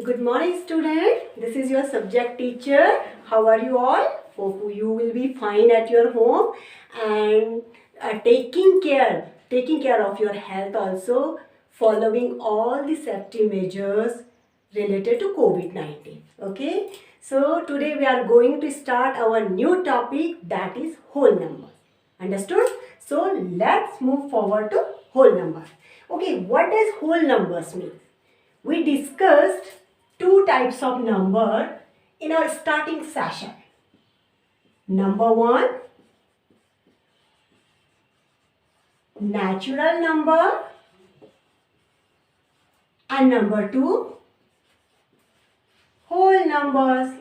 Good morning, student. This is your subject teacher. How are you all? Hope you will be fine at your home and taking care of your health also, following all the safety measures related to COVID-19. Okay. So today we are going to start our new topic, that is whole numbers. Understood? So let's move forward to whole numbers. Okay. What does whole numbers mean? We discussed two types of number in our starting session. Number one, natural number, and number two, whole numbers.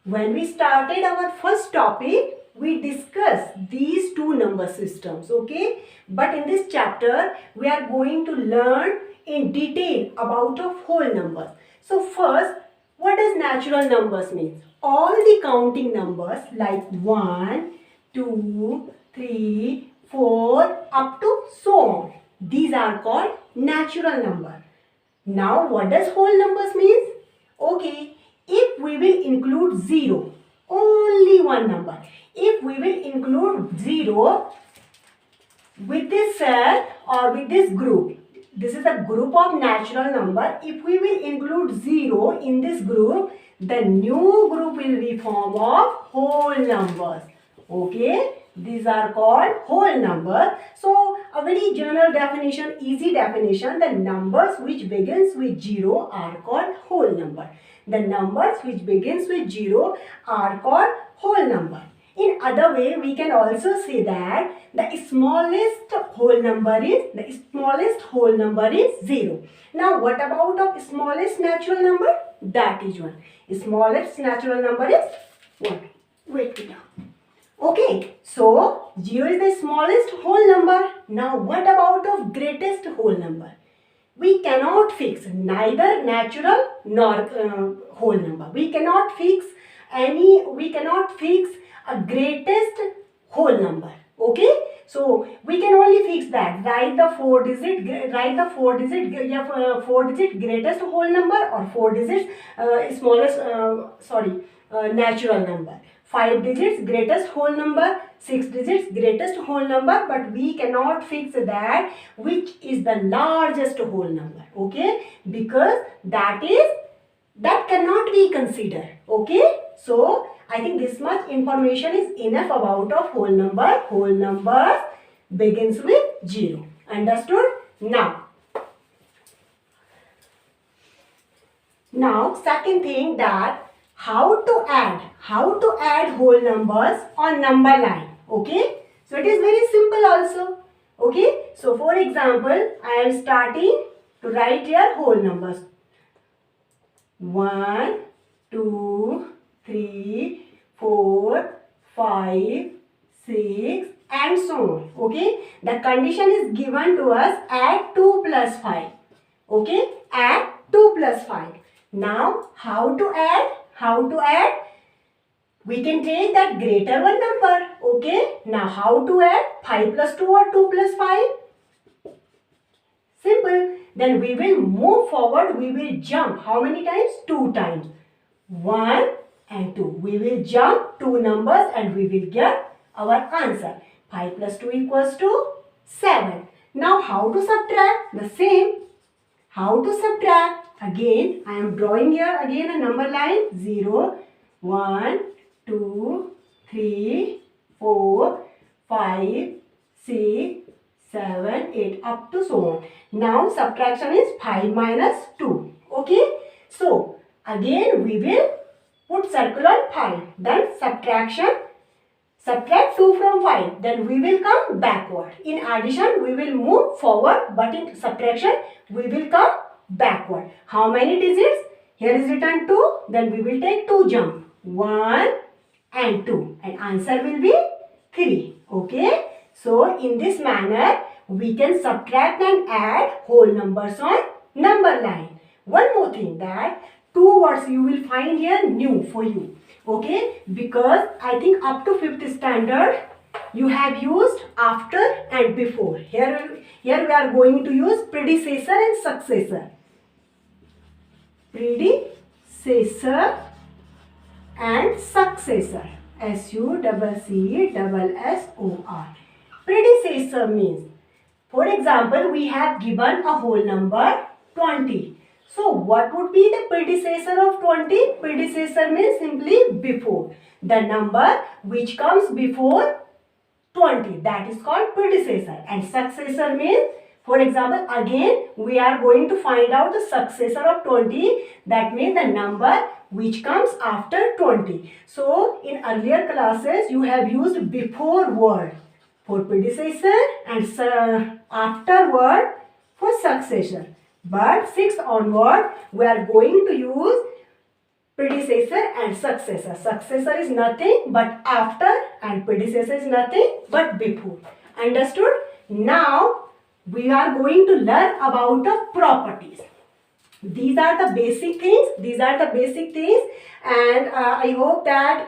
When we started our first topic, we discussed these two number systems, okay? But in this chapter, we are going to learn in detail about of whole numbers. So first, what does natural numbers mean? All the counting numbers like 1, 2, 3, 4 up to so on. These are called natural number. Now what does whole numbers mean? Okay, if we will include 0, only one number. If we will include 0 with this cell or with this group, this is a group of natural number. If we will include 0 in this group, the new group will be formed of whole numbers. Okay, these are called whole numbers. So a very general definition, easy definition, the numbers which begins with 0 are called whole number. The numbers which begins with 0 are called whole number. In other way, we can also say that the smallest whole number is 0. Now, what about the smallest natural number? That is 1. Smallest natural number is 1. Wait it down. Okay, so 0 is the smallest whole number. Now, what about the greatest whole number? We cannot fix neither natural nor whole number. We cannot fix a greatest whole number. Okay, so we can only fix that. Write the four digit greatest whole number or 4 digits natural number. 5 digits greatest whole number, 6 digits greatest whole number, but we cannot fix that which is the largest whole number. Okay, because that cannot be considered. Okay, so I think this much information is enough about of whole number. Whole number begins with 0. Understood? Now second thing, that how to add whole numbers on number line. Okay, so it is very simple also. Okay, so for example, I am starting to write here whole numbers. 1, 2, 3, 4, 5, 6 and so on. Okay, the condition is given to us, add 2 plus 5. Okay, add 2 plus 5. Now how to add? We can take that greater one number. Okay, now how to add? 5 plus 2 or 2 plus 5? Simple. Then we will move forward. We will jump. How many times? 2 times. 1 and 2. We will jump 2 numbers and we will get our answer. 5 plus 2 equals to 7. Now how to subtract? The same. How to subtract? Again, I am drawing here again a number line. 0, 1, 2, 3, 4, 5, 6, 7, 8 up to so on. Now subtraction is 5 minus 2. Okay. So again we will put circle on 5. Then subtract 2 from 5. Then we will come backward. In addition we will move forward, but in subtraction we will come backward. How many digits? Here is written 2. Then we will take 2 jump. 1 and 2. And answer will be 3. Okay. So in this manner we can subtract and add whole numbers on number line. One more thing, that 2 words you will find here new for you. Okay. Because I think up to 5th standard you have used after and before. Here we are going to use predecessor and successor. predecessor and successor. SUCCSSOR. Predecessor means, for example, we have given a whole number 20. So what would be the predecessor of 20? Predecessor means simply before. The number which comes before 20, that is called predecessor. And successor means, for example, again we are going to find out the successor of 20. That means the number which comes after 20. So in earlier classes you have used before word for predecessor and after word for successor. But 6th onward we are going to use predecessor and successor. Successor is nothing but after and predecessor is nothing but before. Understood? Now we are going to learn about the properties. These are the basic things. And I hope that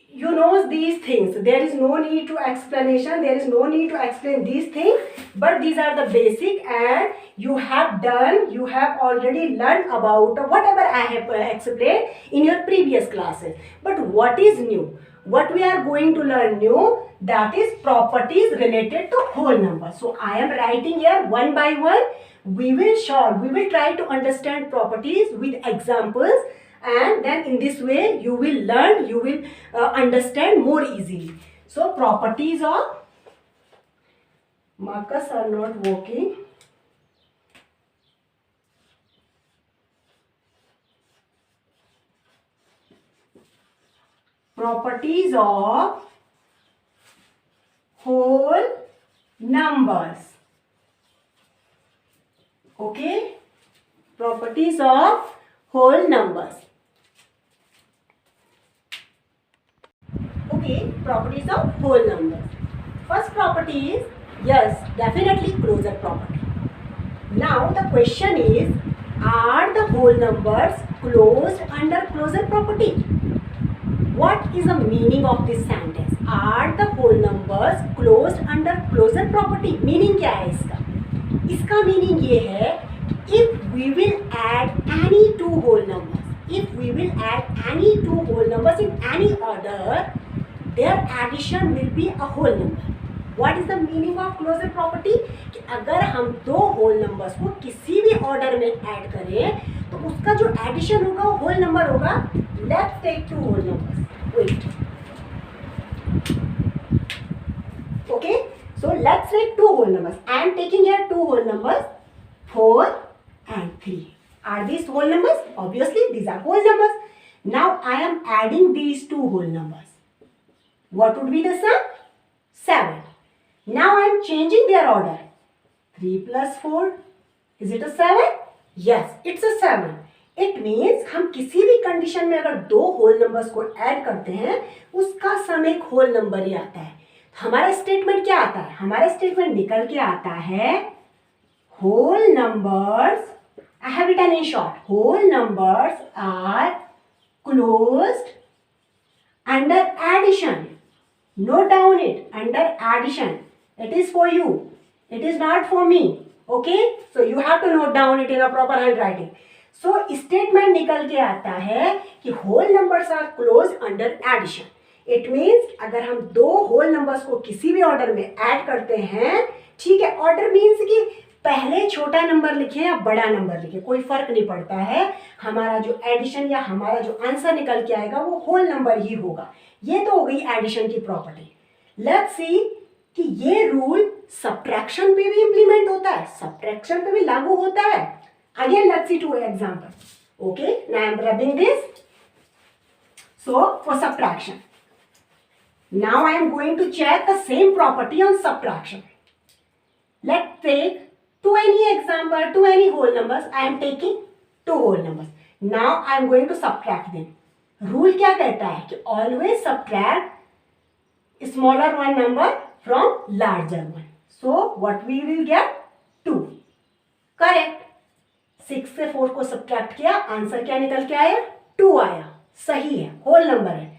you know these things. There is no need to explanation. There is no need to explain these things. But these are the basic, and you have already learned about whatever I have explained in your previous classes. But what is new? What we are going to learn new, that is properties related to whole number. So I am writing here one by one. We will try to understand properties with examples, and then in this way you will learn, you will understand more easily. So properties of, markers are not working. Properties of whole numbers. Okay, properties of whole numbers. Okay, properties of whole numbers. First property is, yes, definitely closure property. Now the question is, are the whole numbers closed under closure property? What is the meaning of this sentence? Are the whole numbers closed under closure property? Meaning क्या है इसका? इसका meaning ये है, if we will add any two whole numbers, in any order, their addition will be a whole number. What is the meaning of closure property? कि अगर हम दो whole numbers को किसी भी order में add करें तो उसका जो addition होगा वो whole number होगा. Let's take two whole numbers. Wait. Okay. So let's take two whole numbers. I am taking here two whole numbers, 4 and 3. Are these whole numbers? Obviously, these are whole numbers. Now I am adding these two whole numbers. What would be the sum? 7. Now I am changing their order. 3 plus 4. Is it a 7? Yes, it's a 7. It means हम किसी भी condition में अगर दो whole numbers को add करते हैं उसका सम एक होल नंबर ही आता है. हमारा स्टेटमेंट क्या आता है? हमारा स्टेटमेंट निकल के आता है whole numbers, I have written in short, whole numbers are closed under addition. Note down it, under addition. It is for you, it is not for me. Okay, so you have to note down it in a proper handwriting. So statement निकल के आता है कि whole numbers are closed under addition. It means अगर हम दो whole numbers को किसी भी order में add करते हैं, ठीक है, order means कि पहले छोटा नंबर लिखे या बड़ा नंबर लिखे, कोई फर्क नहीं पड़ता है. हमारा जो एडिशन या हमारा जो आंसर निकल के आएगा वो होल नंबर ही होगा. ये तो हो गई एडिशन की प्रॉपर्टी. लेट्स सी कि ये रूल सब्ट्रैक्शन पे भी इंप्लीमेंट होता है, सब्ट्रैक्शन पे भी लागू होता है. Again let's see two example. Okay, now I am rubbing this. So for subtraction, now I am going to check the same property on subtraction. Let's take to any example, to any whole numbers. I am taking two whole numbers. Now I am going to subtract them. Rule क्या कहता है कि always subtract smaller one number from larger one. So what we will get? 2. Correct. 6 से 4 को subtract किया, answer क्या निकल के आया? 2 आया. सही है, whole number है.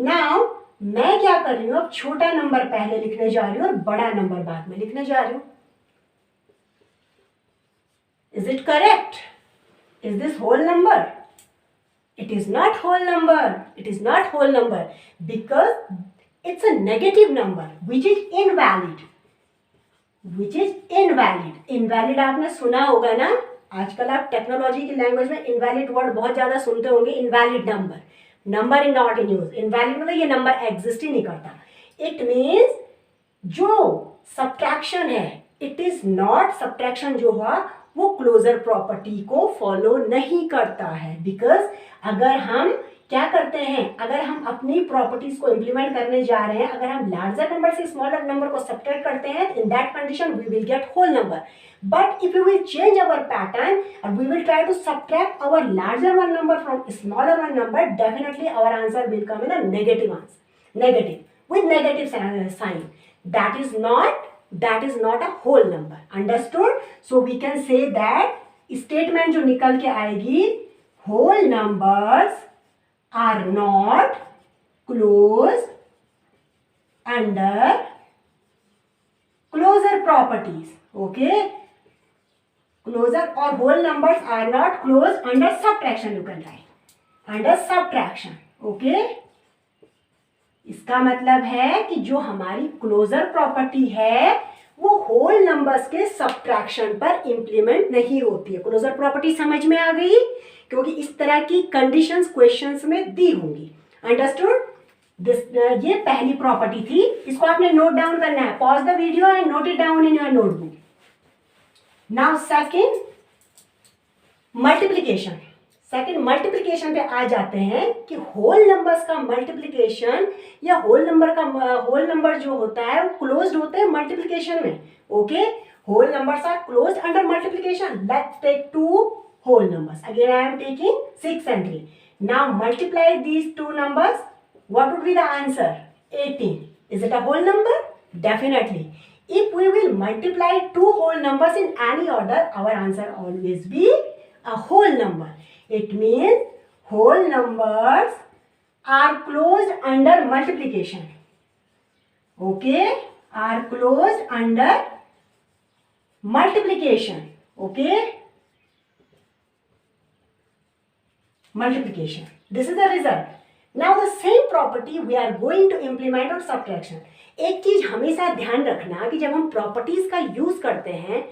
Now मैं क्या कर रही हूं, अब छोटा नंबर पहले लिखने जा रही हूं और बड़ा नंबर बाद में लिखने जा रही हूं. Is it correct? Is this whole number? It is not whole number. It is not whole number because it's a negative number which is invalid. Which is invalid. Invalid आपने सुना होगा ना, आजकल आप टेक्नोलॉजी की लैंग्वेज में invalid word बहुत ज़्यादा सुनते होंगे. Invalid number, number in not in use. Invalid मतलब ये नंबर एग्जिस्ट ही नहीं करता. इट मीन्स जो सब्ट्रैक्शन है, इट इज नॉट, सब्ट्रैक्शन जो हुआ वो क्लोजर प्रॉपर्टी को फॉलो नहीं करता है. बिकॉज अगर हम क्या करते हैं, अगर हम अपनी प्रॉपर्टीज को इंप्लीमेंट करने जा रहे हैं, अगर हम लार्जर नंबर से स्मॉलर नंबर को सब्ट्रैक्ट करते हैं, in that condition we will get whole number. But if you will change our pattern and we will try to subtract our larger one number from smaller one number, definitely our answer will come in a negative answer, negative, with negative sign. That is not a whole number. Understood? So we can say that statement जो निकल के आएगी, whole numbers are not closed under closure properties. Okay? Closure or whole numbers are not closed under subtraction. You can write under subtraction. Okay? इसका मतलब है कि जो हमारी क्लोजर प्रॉपर्टी है वो होल नंबर्स के सब्ट्रैक्शन पर इंप्लीमेंट नहीं होती है. क्लोजर प्रॉपर्टी समझ में आ गई, क्योंकि इस तरह की कंडीशंस क्वेश्चंस में दी होंगी. अंडरस्टूड? ये पहली प्रॉपर्टी थी. इसको आपने नोट डाउन करना है. Pause the video and note it down in your notebook. Now second multiplication. Second multiplication पे आ जाते हैं कि होल नंबर्स का मल्टीप्लिकेशन या होल नंबर जो होता है वो क्लोज्ड होते हैं मल्टीप्लिकेशन में. Okay, whole numbers are closed under multiplication. Let's take two whole numbers. Again I am taking 6 and 3. Now multiply these two numbers. What would be the answer? 18. Is it a whole number? Definitely. If we will multiply two whole numbers in any order, our answer always be a whole number. It means whole numbers are closed under multiplication. Okay? Are closed under multiplication. Okay? Multiplication. This is the result. Now the same property we are going to implement on subtraction. एक चीज हमेशा ध्यान रखना कि जब हम properties का use करते हैं,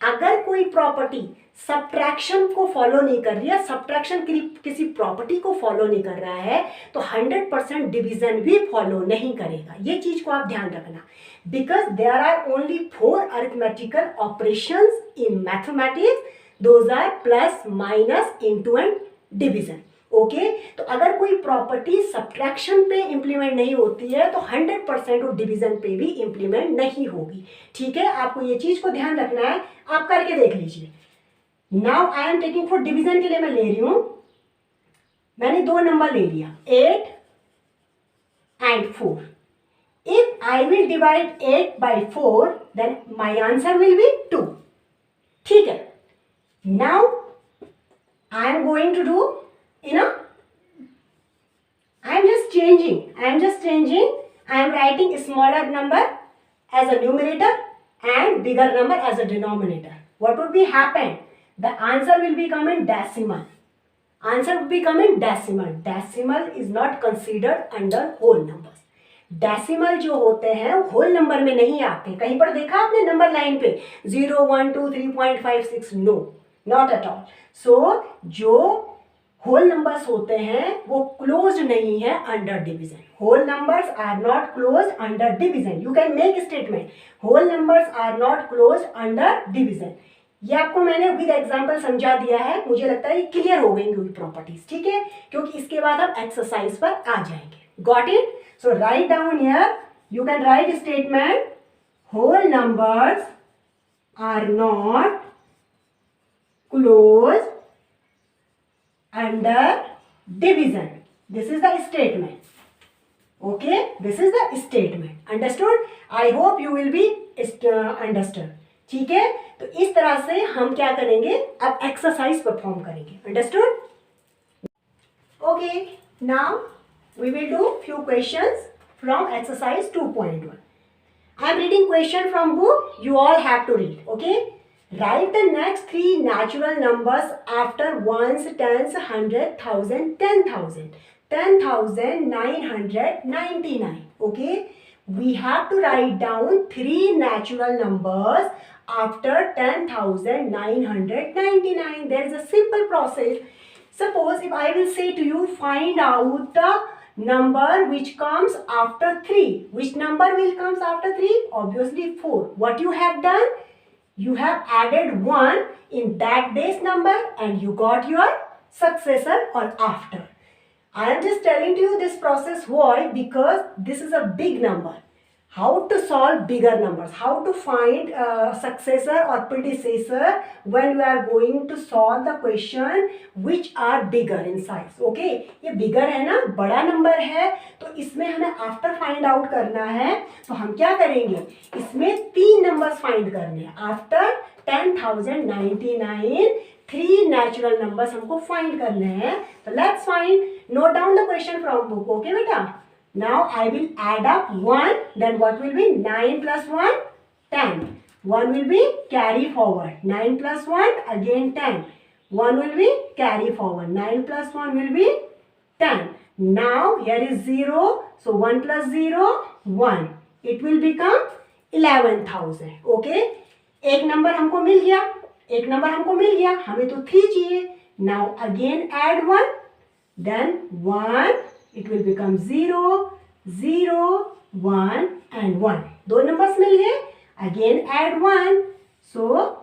अगर कोई प्रॉपर्टी सब्ट्रैक्शन को फॉलो नहीं कर रही है, सब्ट्रैक्शन किसी प्रॉपर्टी को फॉलो नहीं कर रहा है, तो 100% डिवीजन भी फॉलो नहीं करेगा. ये चीज को आप ध्यान रखना. Because there are only 4 arithmetical operations in mathematics. Those are plus, minus, into and division. Okay, तो अगर कोई प्रॉपर्टी सब्ट्रैक्शन पे इंप्लीमेंट नहीं होती है तो 100% वो डिवीजन पे भी इंप्लीमेंट नहीं होगी. ठीक है, आपको ये चीज को ध्यान रखना है. आप करके देख लीजिए. Now I am taking for division के लिए मैं ले रही हूं, मैंने 2 नंबर ले लिया 8 and 4. If I will divide 8 by 4 then my answer will be 2. ठीक है. Now I am going to do, I am just changing. I am writing smaller number as a numerator and bigger number as a denominator. What would be happen? The answer will become in decimal. Decimal is not considered under whole numbers. Decimal जो होते हैं whole number में नहीं आते. कहीं पर देखा आपने नंबर लाइन पे 0, 1, 2, 3.56? No, not at all. So जो होल नंबर्स होते हैं वो क्लोज नहीं है under division. Whole numbers are not close under division. You can make statement whole numbers are not close under division. ये आपको मैंने विद एग्जांपल समझा दिया है. मुझे लगता है ये क्लियर हो गई हुई प्रॉपर्टीज. ठीक है, क्योंकि इसके बाद आप एक्सरसाइज पर आ जाएंगे. Got it? So write down here, you can write statement whole numbers are not closed under division. This is the statement. Okay, this is the statement. Understood? I hope you will be understood. ठीक है, तो इस तरह से हम क्या करेंगे, अब एक्सरसाइज परफॉर्म करेंगे. Understood? Okay, now we will do few questions from exercise 2.1. I am reading question from book. You all have to read. Okay. Write the next three natural numbers after ones, tens, 100,000, 10,000. 10,999. Okay, we have to write down three natural numbers after 10,999. There is a simple process. Suppose if I will say to you, find out the number which comes after 3. Which number will comes after 3? Obviously 4. What you have done? You have added 1 in that base number and you got your successor or after. I am just telling to you this process. Why? Because this is a big number. How to solve bigger numbers, how to find successor or predecessor when you are going to solve the question which are bigger in size. Okay, ये bigger है ना, बड़ा number है, तो इसमें हमें after find out करना है. तो हम क्या करेंगे, इसमें तीन numbers find करने हैं. After 10,099 3 natural numbers हमको find करने हैं. तो let's find. Note down the question from book. Okay बेटा. Now I will add up 1, then what will be 9 plus 1? 10. 1 will be carry forward. 9 plus 1 again 10. 1 will be carry forward. 9 plus 1 will be 10. Now here is 0. So 1 plus 0, 1. It will become 11,000. Okay. एक number हमको मिल गया. एक number हमको मिल गया. हमें तो 3 चाहिए. Now again add 1. Then 1. It will become 0, 0, 1 and 1. दो numbers मिल गए. Again add 1. So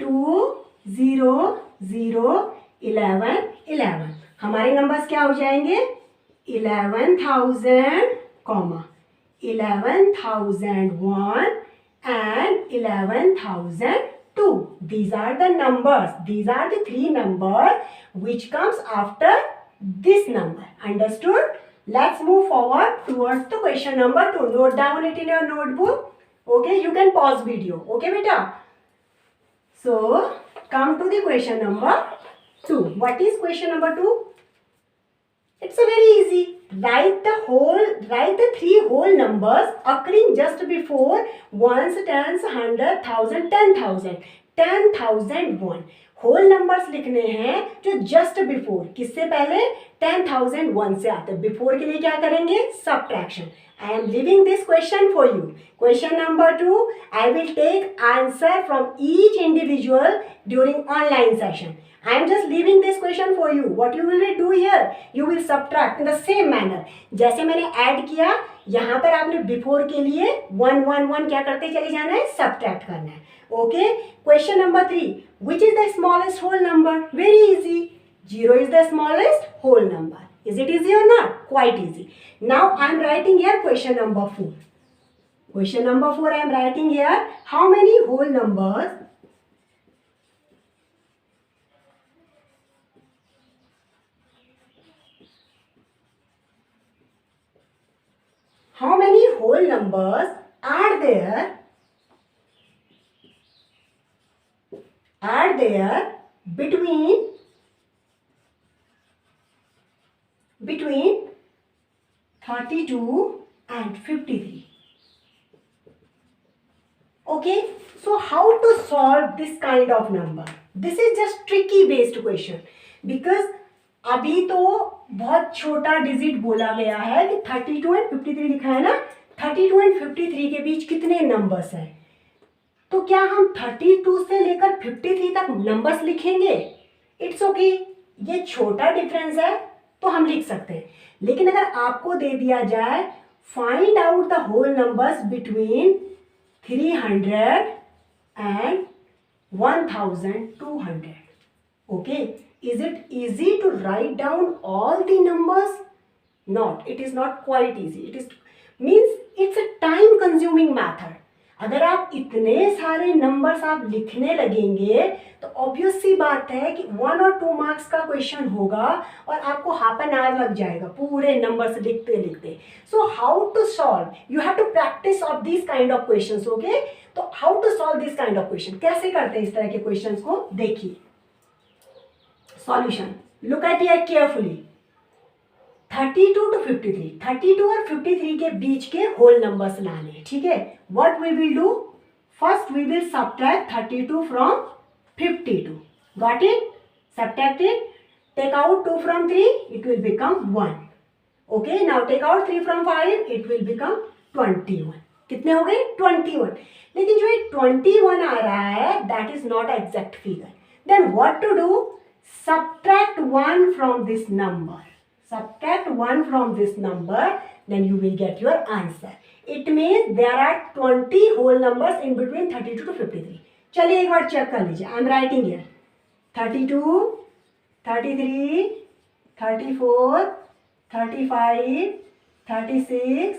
2, 0, 0, 11, 11. हमारे numbers क्या हो जाएंगे? 11,000, 11,001 and 11,002. These are the numbers. These are the three numbers which comes after this number. Understood? Let's move forward towards the question number 2. Note down it in your notebook. Okay, you can pause video. Okay beta. So come to the question number 2. What is question number 2? It's a very easy. Write the three whole numbers occurring just before ones, tens, 100,000, 10,000. 10,001 whole numbers लिखने हैं जो just before, किससे पहले 10,001 से आते हैं. Before के लिए क्या करेंगे? Subtraction. I am leaving this question for you. Question number 2. I will take answer from each individual during online session. I am just leaving this question for you. What you will do here? You will subtract in the same manner. जैसे मैंने add किया, यहाँ पर आपने before के लिए 1 1 1 क्या करते चले जाना है? सब्ट्रैक्ट करना है. Okay. Question number 3. Which is the smallest whole number? Very easy. 0 is the smallest whole number. Is it easy or not? Quite easy. Now I am writing here question number 4. Question number 4 I am writing here. How many whole numbers? How many whole numbers are there? Between 32 and 53. Okay, so how to solve this kind of number? This is just tricky based question because अभी तो बहुत छोटा digit बोला गया है कि 32 and 53 लिखा है ना. 32 and 53 के बीच कितने नंबर्स हैं? तो क्या हम 32 से लेकर 53 तक नंबर्स लिखेंगे? इट्स ओके, ये छोटा डिफरेंस है तो हम लिख सकते हैं. लेकिन अगर आपको दे दिया जाए find out the whole numbers between 300 and 1,200. Okay, is it easy to write down all the numbers? Not. It is not quite easy. It is means it's a time consuming method. अगर आप इतने सारे numbers आप लिखने लगेंगे तो obvious सी बात है कि 1 और 2 मार्क्स का क्वेश्चन होगा और आपको हाफ एन आवर लग जाएगा पूरे नंबर्स लिखते लिखते. So how to solve? You have to practice of this kind of questions. Okay, तो how to solve this kind of question, कैसे करते हैं इस तरह के क्वेश्चंस को? देखिए solution. Look at it carefully. 32 to 53. 32 और 53 के बीच के होल नंबर्स लाने हैं. ठीक है, what we will do? First we will subtract 32 from 52. Got it? Subtract it. Take out 2 from 3, it will become 1. Okay, now take out 3 from 5, it will become 21. कितने हो गए? 21. लेकिन जो ये 21 आ रहा है, that is not exact figure. Then what to do? Subtract 1 from this number. Subtract 1 from this number, then you will get your answer. It means there are 20 whole numbers in between 32 to 53. चलिए एक बार check कर लीजिए. I am writing here. 32, 33, 34, 35, 36,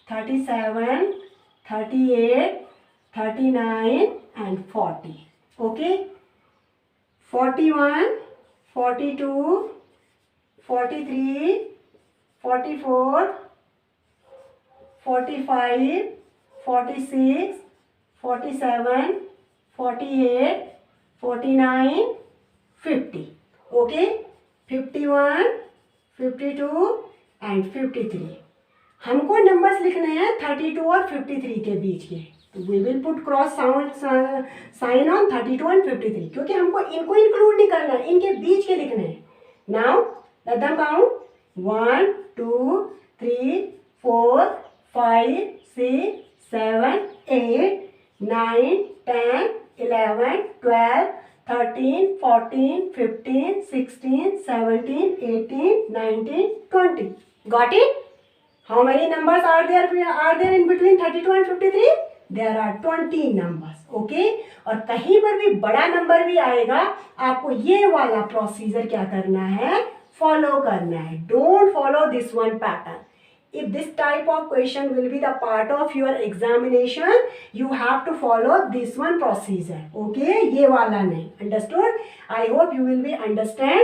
37, 38, 39 and 40. Okay? 41, 42, 43, 44, 45, 46, 47, 48, 49, 50. Okay? 51, 52 and 53. हमको numbers लिखने हैं 32 और 53 के बीच के. We will put cross sign on 32 and 53 क्योंकि हमको इनको इंक्लूड नहीं करना है, इनके बीच के लिखने हैं. Now let them count. 1, 2, 3, 4, 5, 6, 7, 8, 9, 10, 11, 12, 13, 14, 15, 16, 17, 18, 19, 20. Got it? How many numbers are there in between 32 and 53? There are 20 numbers. Okay? और कहीं पर भी बड़ा नंबर भी आएगा, आपको ये वाला प्रोसीजर क्या करना है? फॉलो करना है. Don't follow this one pattern. If this type of question will be the part of your examination, you have to follow this one procedure. Okay? ये वाला नहीं. Understood? I hope you will be understand.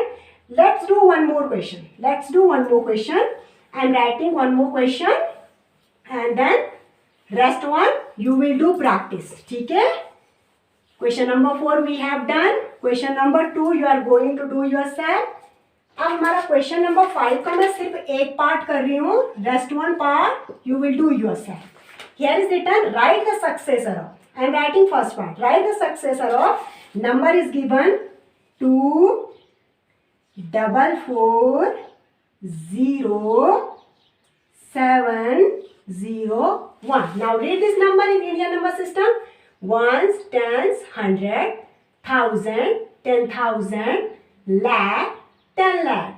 Let's do one more question. I'm writing one more question and then rest one you will do practice. ठीक है? Question number 4 we have done. Question number 2 you are going to do yourself. अब हमारा question number 5 का मैं सिर्फ एक part कर रही हूँ. Rest one part you will do yourself. Here is written write the successor of. I am writing first part. Write the successor of number is given 2 4 4 0 7 0 1. Now read this number in Indian number system. Ones, tens, 100, 1000, 10,000, lakh, 10 lakh,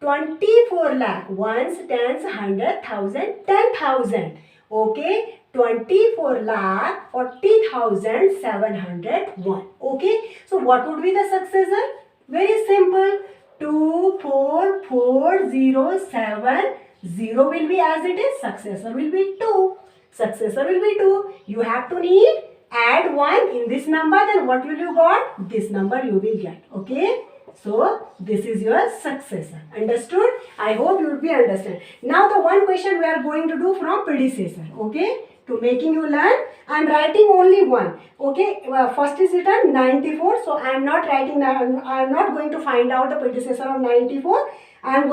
24 lakh. Ones, tens, 100, 1000, 10,000. Okay, 24 lakh 40,701. Okay, so what would be the successor? Very simple. 2 4 4 0 7 0 will be as it is. Successor will be 2. Successor will be 2. You have to need add 1 in this number. Then what will you got? This number you will get. Okay. So this is your successor. Understood? I hope you will be understand. Now the one question we are going to do from predecessor. Okay. To making you learn, I am writing only one. Okay. First is written 94. So I am not writing. I am not going to find out the predecessor of 94. I am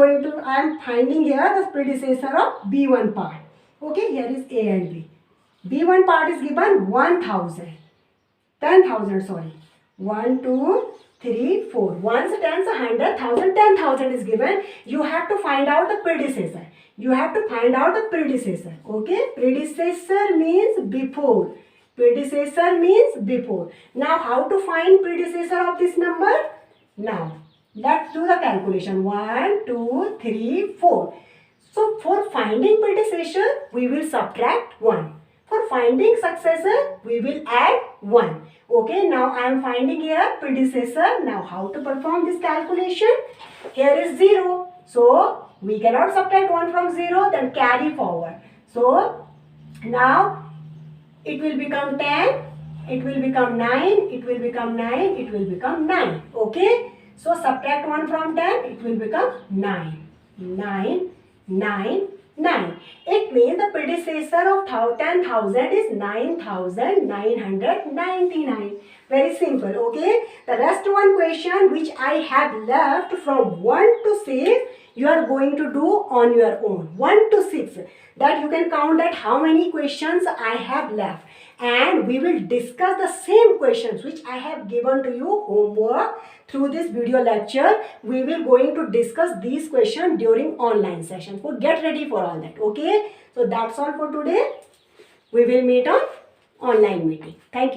finding here the predecessor of B1 part. Okay. Here is A and B. B1 part is given 1000. 10,000. Sorry. 1 2 3 4. Ones, tens, 100, 1000, 10,000 is given. You have to find out the predecessor. You have to find out the predecessor. Okay. Predecessor means before. Predecessor means before. Now how to find predecessor of this number? Now let's do the calculation. 1 2 3 4. So for finding predecessor we will subtract 1. For finding successor we will add 1. Okay, now I am finding here predecessor. Now how to perform this calculation? Here is 0. So we cannot subtract 1 from 0, then carry forward. So now it will become 10, it will become 9, it will become 9, it will become 9. Okay, so subtract 1 from 10, it will become 9. 9, 9, 9. It means the predecessor of 10,000 is 9,999. Very simple. Okay. The rest one question which I have left from 1 to 6 you are going to do on your own. 1 to 6. That you can count that how many questions I have left. and we will discuss the same questions which I have given to you homework through this video lecture. We will going to discuss these questions during online session. So get ready for all that. Okay. So that's all for today. We will meet on online meeting. Thank you.